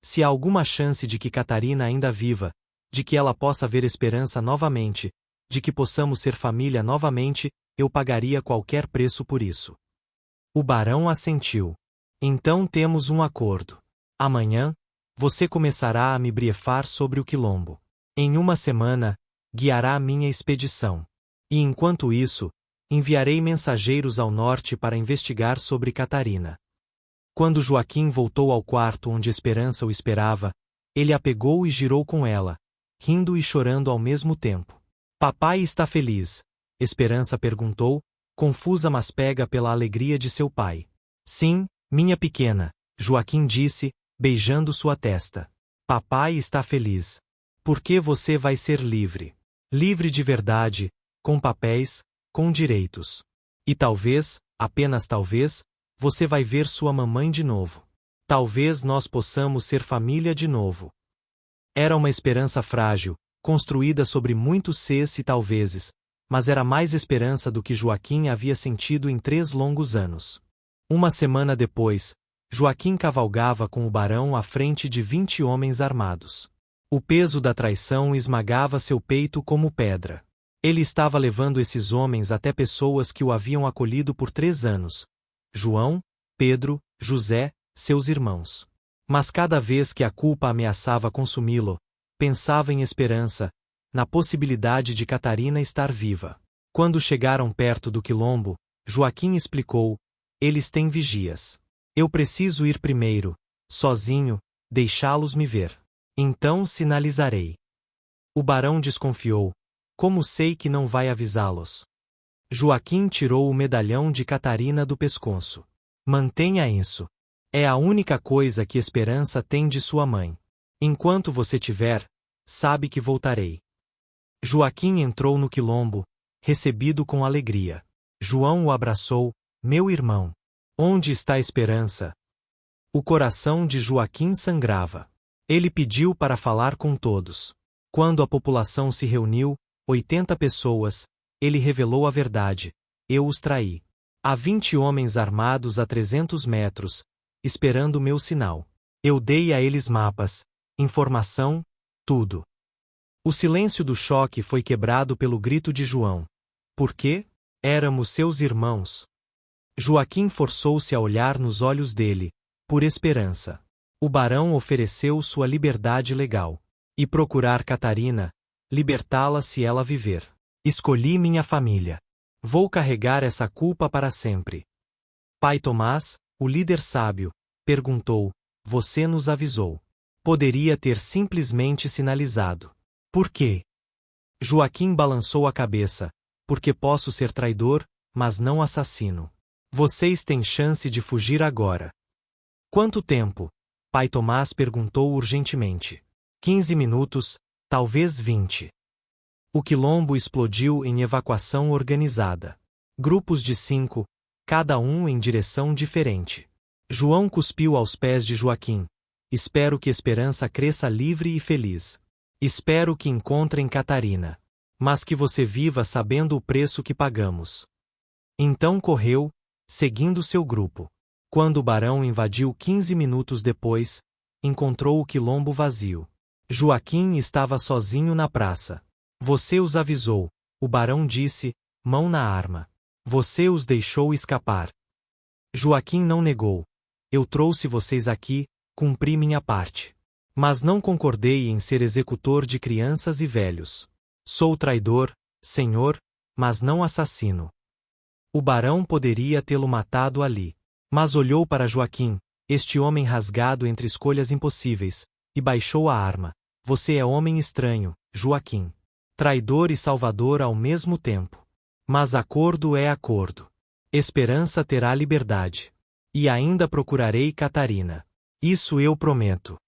se há alguma chance de que Catarina ainda viva, de que ela possa ver esperança novamente, de que possamos ser família novamente, eu pagaria qualquer preço por isso. O barão assentiu. Então temos um acordo. Amanhã, você começará a me briefar sobre o quilombo. Em uma semana, guiará a minha expedição. E enquanto isso, enviarei mensageiros ao norte para investigar sobre Catarina. Quando Joaquim voltou ao quarto onde Esperança o esperava, ele a pegou e girou com ela, rindo e chorando ao mesmo tempo. Papai está feliz? Esperança perguntou, confusa mas pega pela alegria de seu pai. Sim, minha pequena, Joaquim disse, beijando sua testa. Papai está feliz. Porque você vai ser livre. Livre de verdade, com papéis, com direitos. E talvez, apenas talvez, você vai ver sua mamãe de novo. Talvez nós possamos ser família de novo. Era uma esperança frágil, construída sobre muitos sês e talvezes, mas era mais esperança do que Joaquim havia sentido em 3 longos anos. Uma semana depois, Joaquim cavalgava com o barão à frente de 20 homens armados. O peso da traição esmagava seu peito como pedra. Ele estava levando esses homens até pessoas que o haviam acolhido por 3 anos. João, Pedro, José, seus irmãos. Mas cada vez que a culpa ameaçava consumi-lo, pensava em esperança, na possibilidade de Catarina estar viva. Quando chegaram perto do quilombo, Joaquim explicou: eles têm vigias. Eu preciso ir primeiro, sozinho, deixá-los me ver. Então sinalizarei. O barão desconfiou. Como sei que não vai avisá-los? Joaquim tirou o medalhão de Catarina do pescoço. Mantenha isso. É a única coisa que Esperança tem de sua mãe. Enquanto você tiver, sabe que voltarei. Joaquim entrou no quilombo, recebido com alegria. João o abraçou. Meu irmão. Onde está a Esperança? O coração de Joaquim sangrava. Ele pediu para falar com todos. Quando a população se reuniu, 80 pessoas, ele revelou a verdade. Eu os traí. Há 20 homens armados a 300 metros, esperando meu sinal. Eu dei a eles mapas, informação, tudo. O silêncio do choque foi quebrado pelo grito de João. Por quê? Éramos seus irmãos. Joaquim forçou-se a olhar nos olhos dele, por esperança. O barão ofereceu sua liberdade legal. E procurar Catarina, libertá-la se ela viver. Escolhi minha família. Vou carregar essa culpa para sempre. Pai Tomás, o líder sábio, perguntou: você nos avisou. Poderia ter simplesmente sinalizado. Por quê? Joaquim balançou a cabeça. Porque posso ser traidor, mas não assassino. Vocês têm chance de fugir agora. Quanto tempo? Pai Tomás perguntou urgentemente. 15 minutos, talvez 20. O quilombo explodiu em evacuação organizada. Grupos de 5, cada um em direção diferente. João cuspiu aos pés de Joaquim. Espero que Esperança cresça livre e feliz. Espero que encontrem Catarina. Mas que você viva sabendo o preço que pagamos. Então correu, seguindo seu grupo. Quando o barão invadiu 15 minutos depois, encontrou o quilombo vazio. Joaquim estava sozinho na praça. Você os avisou, o barão disse, mão na arma. Você os deixou escapar. Joaquim não negou. Eu trouxe vocês aqui, cumpri minha parte. Mas não concordei em ser executor de crianças e velhos. Sou traidor, senhor, mas não assassino. O barão poderia tê-lo matado ali. Mas olhou para Joaquim, este homem rasgado entre escolhas impossíveis, e baixou a arma. Você é homem estranho, Joaquim. Traidor e salvador ao mesmo tempo. Mas acordo é acordo. Esperança terá liberdade. E ainda procurarei Catarina. Isso eu prometo.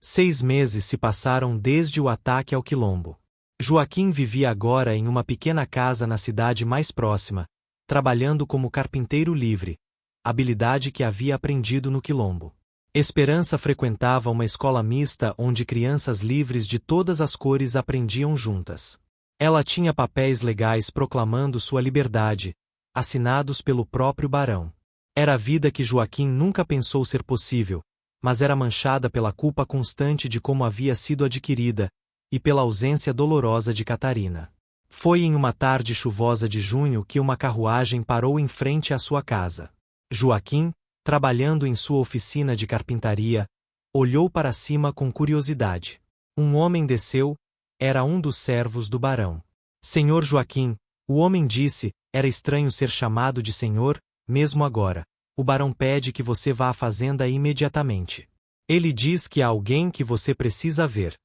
6 meses se passaram desde o ataque ao quilombo. Joaquim vivia agora em uma pequena casa na cidade mais próxima, trabalhando como carpinteiro livre, habilidade que havia aprendido no quilombo. Esperança frequentava uma escola mista onde crianças livres de todas as cores aprendiam juntas. Ela tinha papéis legais proclamando sua liberdade, assinados pelo próprio barão. Era a vida que Joaquim nunca pensou ser possível, mas era manchada pela culpa constante de como havia sido adquirida, e pela ausência dolorosa de Catarina. Foi em uma tarde chuvosa de junho que uma carruagem parou em frente à sua casa. Joaquim, trabalhando em sua oficina de carpintaria, olhou para cima com curiosidade. Um homem desceu, era um dos servos do barão. Senhor Joaquim, o homem disse, era estranho ser chamado de senhor, mesmo agora. O barão pede que você vá à fazenda imediatamente. Ele diz que há alguém que você precisa ver.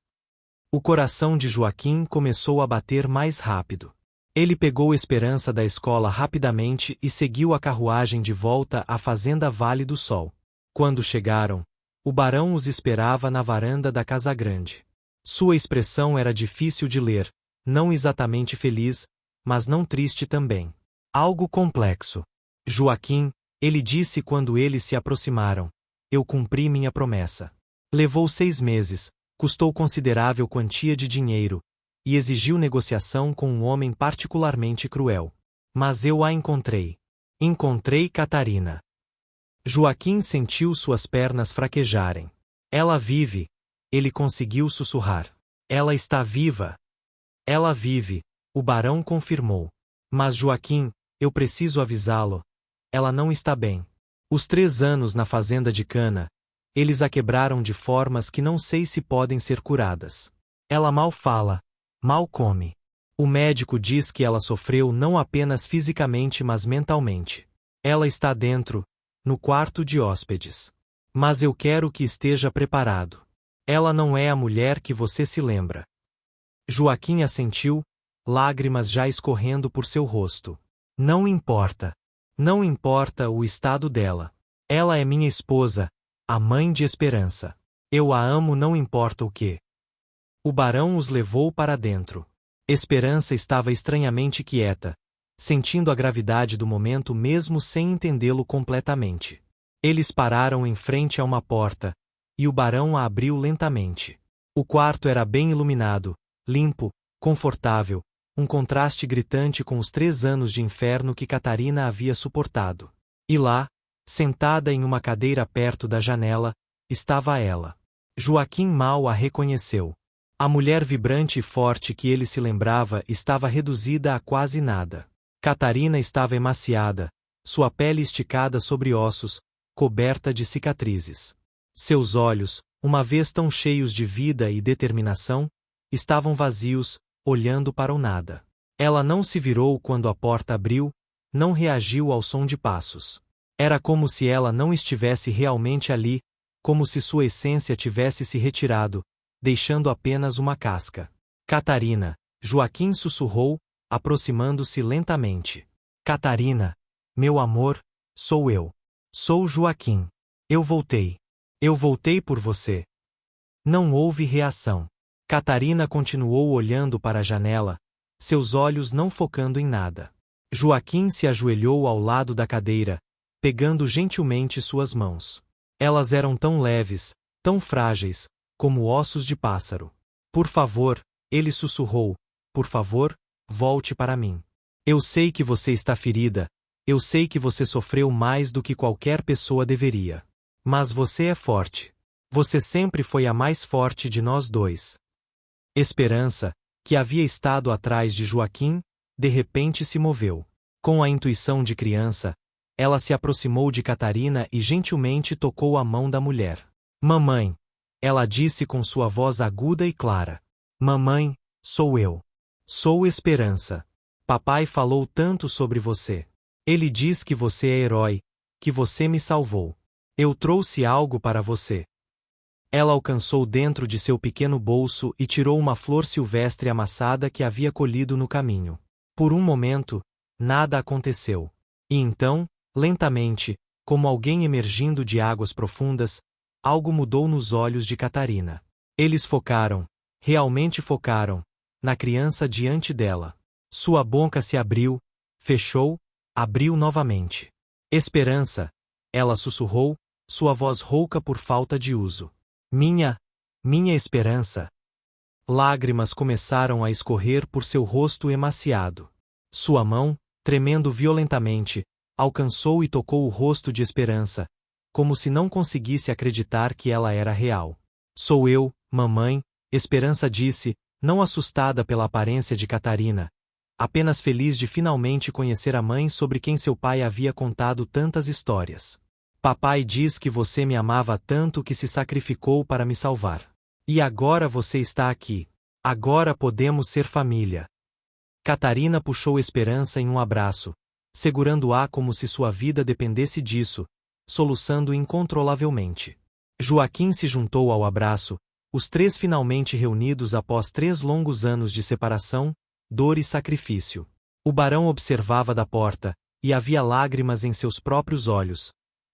O coração de Joaquim começou a bater mais rápido. Ele pegou Esperança da escola rapidamente e seguiu a carruagem de volta à fazenda Vale do Sol. Quando chegaram, o barão os esperava na varanda da casa grande. Sua expressão era difícil de ler, não exatamente feliz, mas não triste também. Algo complexo. Joaquim, ele disse quando eles se aproximaram, eu cumpri minha promessa. Levou 6 meses, custou considerável quantia de dinheiro, e exigiu negociação com um homem particularmente cruel. Mas eu a encontrei. Encontrei Catarina. Joaquim sentiu suas pernas fraquejarem. Ela vive. Ele conseguiu sussurrar. Ela está viva. Ela vive, o barão confirmou. Mas Joaquim, eu preciso avisá-lo. Ela não está bem. Os 3 anos na fazenda de cana, eles a quebraram de formas que não sei se podem ser curadas. Ela mal fala. Mal come. O médico diz que ela sofreu não apenas fisicamente mas mentalmente. Ela está dentro, no quarto de hóspedes. Mas eu quero que esteja preparado. Ela não é a mulher que você se lembra. Joaquim assentiu, lágrimas já escorrendo por seu rosto. Não importa. Não importa o estado dela. Ela é minha esposa, a mãe de Esperança. Eu a amo não importa o que. O barão os levou para dentro. Esperança estava estranhamente quieta, sentindo a gravidade do momento mesmo sem entendê-lo completamente. Eles pararam em frente a uma porta, e o barão a abriu lentamente. O quarto era bem iluminado, limpo, confortável, um contraste gritante com os 3 anos de inferno que Catarina havia suportado. E lá, sentada em uma cadeira perto da janela, estava ela. Joaquim mal a reconheceu. A mulher vibrante e forte que ele se lembrava estava reduzida a quase nada. Catarina estava emaciada, sua pele esticada sobre ossos, coberta de cicatrizes. Seus olhos, uma vez tão cheios de vida e determinação, estavam vazios, olhando para o nada. Ela não se virou quando a porta abriu, não reagiu ao som de passos. Era como se ela não estivesse realmente ali, como se sua essência tivesse se retirado, deixando apenas uma casca. Catarina, Joaquim sussurrou, aproximando-se lentamente. Catarina, meu amor, sou eu. Sou Joaquim. Eu voltei. Eu voltei por você. Não houve reação. Catarina continuou olhando para a janela, seus olhos não focando em nada. Joaquim se ajoelhou ao lado da cadeira, pegando gentilmente suas mãos. Elas eram tão leves, tão frágeis, como ossos de pássaro. Por favor, ele sussurrou, por favor, volte para mim. Eu sei que você está ferida, eu sei que você sofreu mais do que qualquer pessoa deveria. Mas você é forte. Você sempre foi a mais forte de nós dois. Esperança, que havia estado atrás de Joaquim, de repente se moveu. Com a intuição de criança, ela se aproximou de Catarina e gentilmente tocou a mão da mulher. Mamãe, ela disse com sua voz aguda e clara. Mamãe, sou eu. Sou Esperança. Papai falou tanto sobre você. Ele diz que você é herói, que você me salvou. Eu trouxe algo para você. Ela alcançou dentro de seu pequeno bolso e tirou uma flor silvestre amassada que havia colhido no caminho. Por um momento, nada aconteceu. E então, lentamente, como alguém emergindo de águas profundas, algo mudou nos olhos de Catarina. Eles focaram, realmente focaram, na criança diante dela. Sua boca se abriu, fechou, abriu novamente. Esperança, ela sussurrou, sua voz rouca por falta de uso. Minha esperança. Lágrimas começaram a escorrer por seu rosto emaciado. Sua mão, tremendo violentamente, alcançou e tocou o rosto de Esperança, como se não conseguisse acreditar que ela era real. Sou eu, mamãe, Esperança disse, não assustada pela aparência de Catarina, apenas feliz de finalmente conhecer a mãe sobre quem seu pai havia contado tantas histórias. Papai diz que você me amava tanto que se sacrificou para me salvar. E agora você está aqui. Agora podemos ser família. Catarina puxou Esperança em um abraço, segurando-a como se sua vida dependesse disso, soluçando incontrolavelmente. Joaquim se juntou ao abraço, os três finalmente reunidos após 3 longos anos de separação, dor e sacrifício. O barão observava da porta, e havia lágrimas em seus próprios olhos,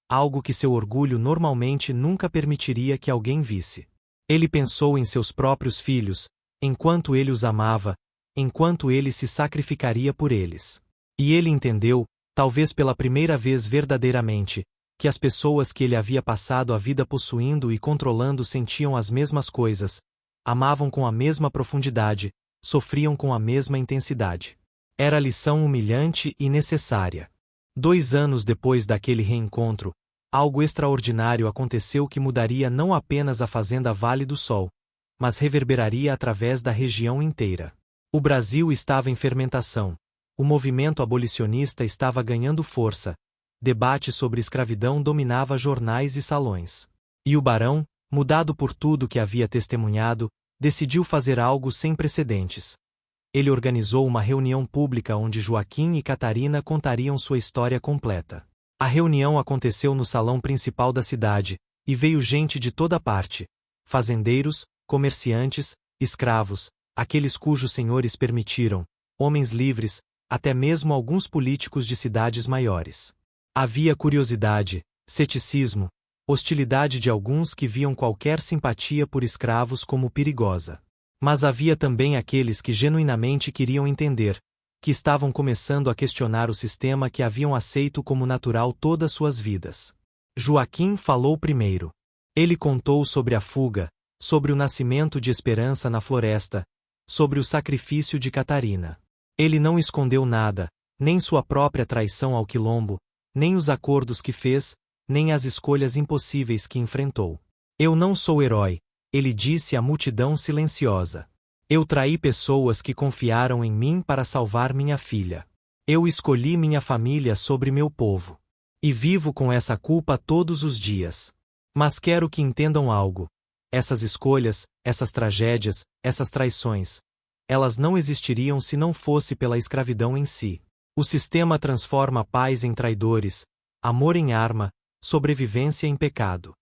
algo que seu orgulho normalmente nunca permitiria que alguém visse. Ele pensou em seus próprios filhos, enquanto ele os amava, enquanto ele se sacrificaria por eles. E ele entendeu, talvez pela primeira vez verdadeiramente, que as pessoas que ele havia passado a vida possuindo e controlando sentiam as mesmas coisas, amavam com a mesma profundidade, sofriam com a mesma intensidade. Era lição humilhante e necessária. 2 anos depois daquele reencontro, algo extraordinário aconteceu que mudaria não apenas a fazenda Vale do Sol, mas reverberaria através da região inteira. O Brasil estava em fermentação. O movimento abolicionista estava ganhando força. Debate sobre escravidão dominava jornais e salões. E o barão, mudado por tudo que havia testemunhado, decidiu fazer algo sem precedentes. Ele organizou uma reunião pública onde Joaquim e Catarina contariam sua história completa. A reunião aconteceu no salão principal da cidade, e veio gente de toda parte: fazendeiros, comerciantes, escravos, aqueles cujos senhores permitiram, homens livres, até mesmo alguns políticos de cidades maiores. Havia curiosidade, ceticismo, hostilidade de alguns que viam qualquer simpatia por escravos como perigosa. Mas havia também aqueles que genuinamente queriam entender, que estavam começando a questionar o sistema que haviam aceito como natural todas suas vidas. Joaquim falou primeiro. Ele contou sobre a fuga, sobre o nascimento de Esperança na floresta, sobre o sacrifício de Catarina. Ele não escondeu nada, nem sua própria traição ao quilombo, nem os acordos que fez, nem as escolhas impossíveis que enfrentou. Eu não sou herói, ele disse à multidão silenciosa. Eu traí pessoas que confiaram em mim para salvar minha filha. Eu escolhi minha família sobre meu povo. E vivo com essa culpa todos os dias. Mas quero que entendam algo. Essas escolhas, essas tragédias, essas traições, elas não existiriam se não fosse pela escravidão em si. O sistema transforma pais em traidores, amor em arma, sobrevivência em pecado.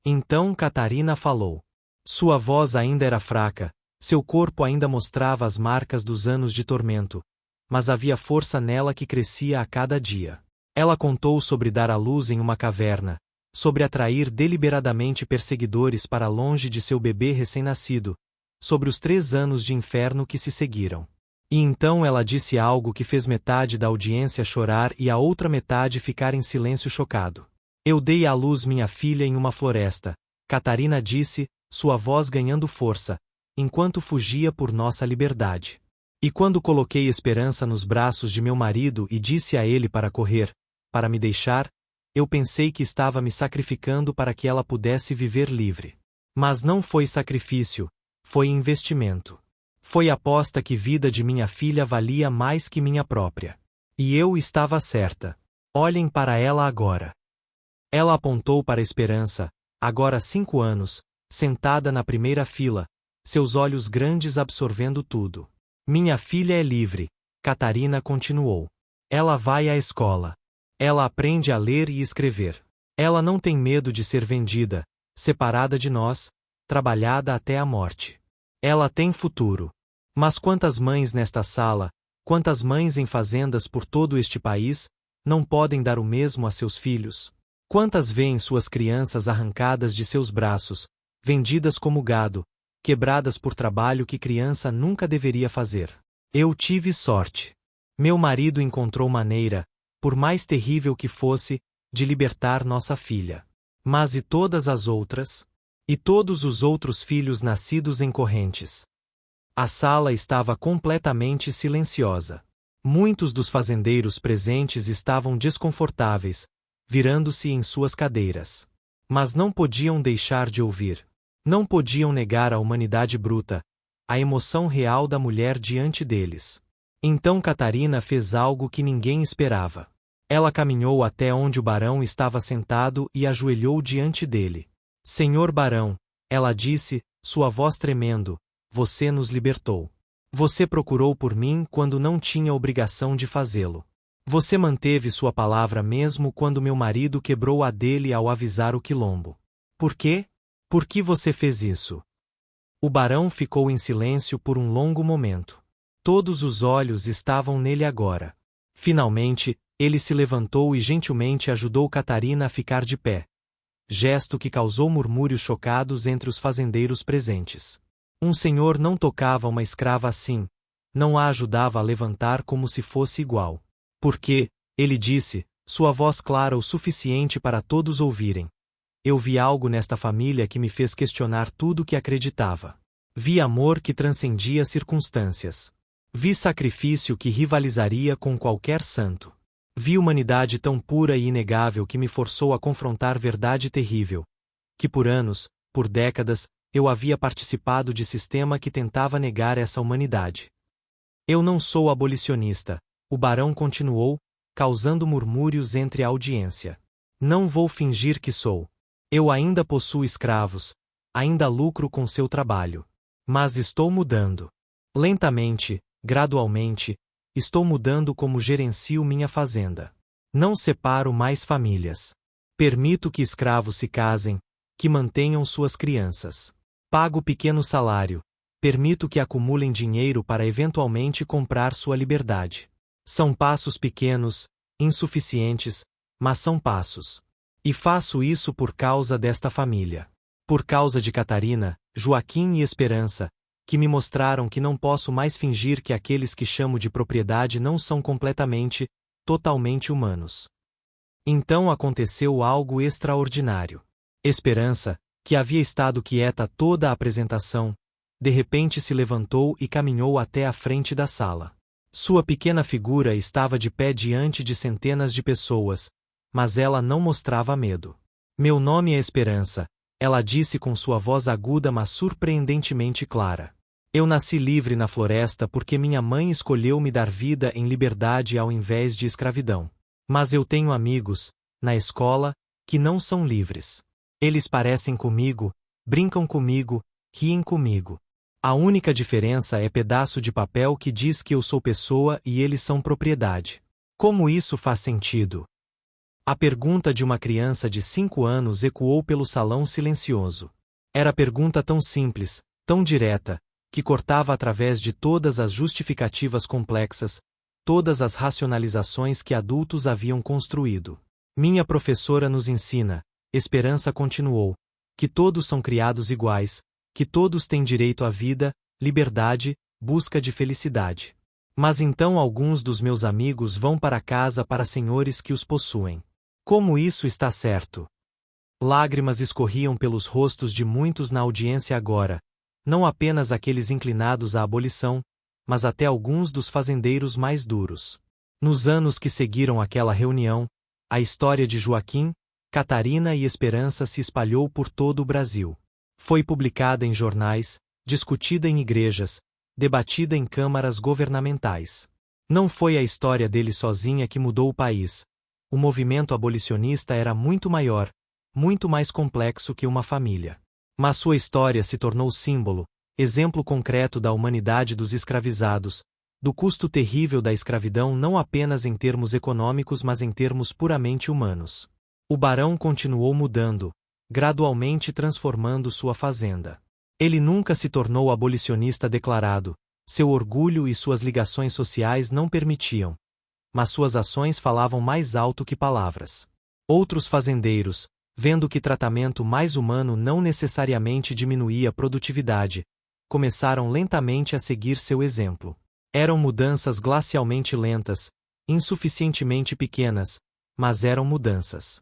Então Catarina falou. Sua voz ainda era fraca, seu corpo ainda mostrava as marcas dos anos de tormento, mas havia força nela que crescia a cada dia. Ela contou sobre dar à luz em uma caverna, sobre atrair deliberadamente perseguidores para longe de seu bebê recém-nascido, sobre os 3 anos de inferno que se seguiram. E então ela disse algo que fez metade da audiência chorar e a outra metade ficar em silêncio chocado. Eu dei à luz minha filha em uma floresta, Catarina disse, sua voz ganhando força, enquanto fugia por nossa liberdade. E quando coloquei Esperança nos braços de meu marido e disse a ele para correr, para me deixar, eu pensei que estava me sacrificando para que ela pudesse viver livre. Mas não foi sacrifício, foi investimento. Foi aposta que vida de minha filha valia mais que minha própria. E eu estava certa. Olhem para ela agora. Ela apontou para Esperança, agora 5 anos, sentada na primeira fila, seus olhos grandes absorvendo tudo. Minha filha é livre, Catarina continuou. Ela vai à escola. Ela aprende a ler e escrever. Ela não tem medo de ser vendida, separada de nós, trabalhada até a morte. Ela tem futuro. Mas quantas mães nesta sala, quantas mães em fazendas por todo este país, não podem dar o mesmo a seus filhos? Quantas veem suas crianças arrancadas de seus braços, vendidas como gado, quebradas por trabalho que criança nunca deveria fazer? Eu tive sorte. Meu marido encontrou maneira, por mais terrível que fosse, de libertar nossa filha. Mas e todas as outras? E todos os outros filhos nascidos em correntes? A sala estava completamente silenciosa. Muitos dos fazendeiros presentes estavam desconfortáveis, virando-se em suas cadeiras. Mas não podiam deixar de ouvir. Não podiam negar a humanidade bruta, a emoção real da mulher diante deles. Então Catarina fez algo que ninguém esperava. Ela caminhou até onde o barão estava sentado e ajoelhou diante dele. Senhor barão, ela disse, sua voz tremendo, você nos libertou. Você procurou por mim quando não tinha obrigação de fazê-lo. Você manteve sua palavra mesmo quando meu marido quebrou a dele ao avisar o quilombo. Por quê? Por que você fez isso? O barão ficou em silêncio por um longo momento. Todos os olhos estavam nele agora. Finalmente, ele se levantou e gentilmente ajudou Catarina a ficar de pé. Gesto que causou murmúrios chocados entre os fazendeiros presentes. Um senhor não tocava uma escrava assim, não a ajudava a levantar como se fosse igual. Porque, ele disse, sua voz clara o suficiente para todos ouvirem. Eu vi algo nesta família que me fez questionar tudo que acreditava. Vi amor que transcendia circunstâncias. Vi sacrifício que rivalizaria com qualquer santo. Vi humanidade tão pura e inegável que me forçou a confrontar verdade terrível. Que por anos, por décadas, eu havia participado de sistema que tentava negar essa humanidade. Eu não sou abolicionista, o barão continuou, causando murmúrios entre a audiência. Não vou fingir que sou. Eu ainda possuo escravos, ainda lucro com seu trabalho. Mas estou mudando. Lentamente, gradualmente, estou mudando como gerencio minha fazenda. Não separo mais famílias. Permito que escravos se casem, que mantenham suas crianças. Pago pequeno salário. Permito que acumulem dinheiro para eventualmente comprar sua liberdade. São passos pequenos, insuficientes, mas são passos. E faço isso por causa desta família. Por causa de Catarina, Joaquim e Esperança, que me mostraram que não posso mais fingir que aqueles que chamo de propriedade não são completamente, totalmente humanos. Então aconteceu algo extraordinário. Esperança, que havia estado quieta toda a apresentação, de repente se levantou e caminhou até a frente da sala. Sua pequena figura estava de pé diante de centenas de pessoas, mas ela não mostrava medo. Meu nome é Esperança, ela disse com sua voz aguda mas surpreendentemente clara. Eu nasci livre na floresta porque minha mãe escolheu me dar vida em liberdade ao invés de escravidão. Mas eu tenho amigos, na escola, que não são livres. Eles parecem comigo, brincam comigo, riem comigo. A única diferença é pedaço de papel que diz que eu sou pessoa e eles são propriedade. Como isso faz sentido? A pergunta de uma criança de 5 anos ecoou pelo salão silencioso. Era pergunta tão simples, tão direta, que cortava através de todas as justificativas complexas, todas as racionalizações que adultos haviam construído. Minha professora nos ensina, Esperança continuou, que todos são criados iguais, que todos têm direito à vida, liberdade, busca de felicidade. Mas então alguns dos meus amigos vão para casa para senhores que os possuem. Como isso está certo? Lágrimas escorriam pelos rostos de muitos na audiência agora, não apenas aqueles inclinados à abolição, mas até alguns dos fazendeiros mais duros. Nos anos que seguiram aquela reunião, a história de Joaquim, Catarina e Esperança se espalhou por todo o Brasil. Foi publicada em jornais, discutida em igrejas, debatida em câmaras governamentais. Não foi a história dele sozinha que mudou o país. O movimento abolicionista era muito maior, muito mais complexo que uma família. Mas sua história se tornou símbolo, exemplo concreto da humanidade dos escravizados, do custo terrível da escravidão não apenas em termos econômicos mas em termos puramente humanos. O barão continuou mudando, gradualmente transformando sua fazenda. Ele nunca se tornou abolicionista declarado, seu orgulho e suas ligações sociais não permitiam. Mas suas ações falavam mais alto que palavras. Outros fazendeiros, vendo que tratamento mais humano não necessariamente diminuía a produtividade, começaram lentamente a seguir seu exemplo. Eram mudanças glacialmente lentas, insuficientemente pequenas, mas eram mudanças.